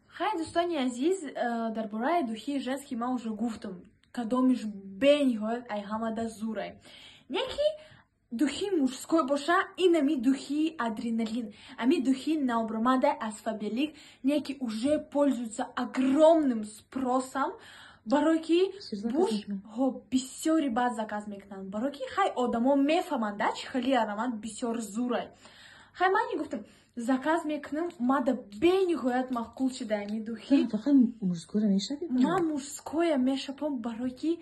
Хай, дӯстони азиз, дар бораи духи женский ман уже гуфтам, кадомиш бениҳоят ай ҳамада зурай. Неки духи мужской боша, инами духи адреналин, ами духи наобрамада аз Faberlic, неки уже пользуются огромным спросом, барои ки бушҳо бисёри баъд заказ мекунанд, барои ки хай одамо мефаҳманд чӣ хели аромат бисёр зурай. Хай ман гуфтам, заказ мекунам, мада бениҳоят мақбул шуда ами духи. Фақат мужское мешавем? Ман мужское мешавам, барои ки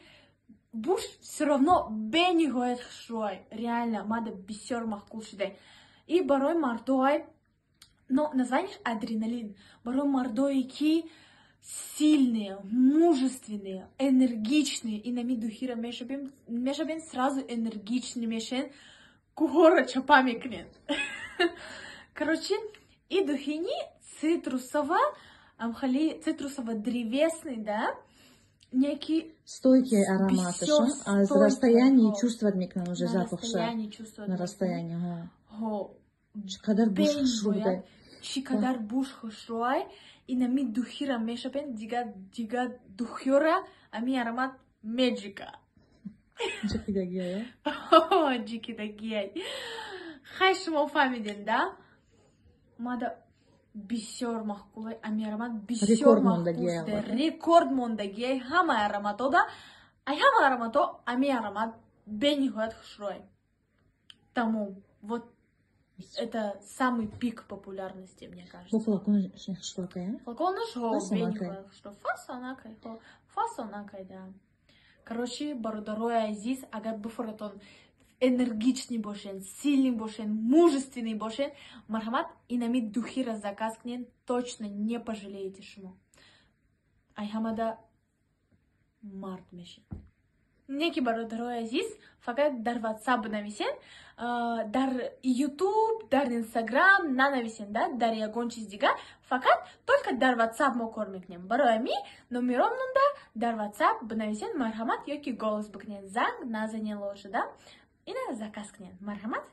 буш всё равно бениҳоят хушрӯй. Реально, мада бисёр мақбул шуда. И барои мардой, но названиеш адреналин, барои мардое ки сильные, мужественные, энергичные, инами духира мешавем сразу энергичный мешен, куҳора чапа мекунен. Короче, и духини цитрусово-древесный, да, некий стойкий аромат, а с расстояния чувствовать мекунем уже запах. На расстоянии. Чикадар буш хушрӯй, инами духира мешавен, дига духёра, ами аромат меджика. Ҷикидагия. Ҷикидагия. Хай шумо фаҳмидем, да? Мада бисёр мақбулай, ами аромат бисёр мақбул, рекорд мондагияи ҳамаи ароматода, ҳама аромато ами аромат бениҳоят хушрӯй. Тамом. Вот это самый пик популярности, мне кажется. Флаконаш хушрӯй? Флаконаш бениҳоят хушрӯй. Фасонакай, да. Короче, бародарои азиз, агар бифуратон энергичный бошен, сильный бошен, мужественный бошен, марҳамат, инами духира заказ кунен, точно не пожалеете шумо. Ай ҳамада мард мешед. Неки бародарои азиз, фақат дар WhatsApp бинависен, дар YouTube, дар Instagram нанависен, да, дар ягон чиз дига, фақат только дар WhatsApp мо кор мекунем. Барои ами номеромнанда дар WhatsApp бинависен, марҳамат, ёки голос бикунен, занг назанен лоша, да, ина заказ кунен, марҳамат.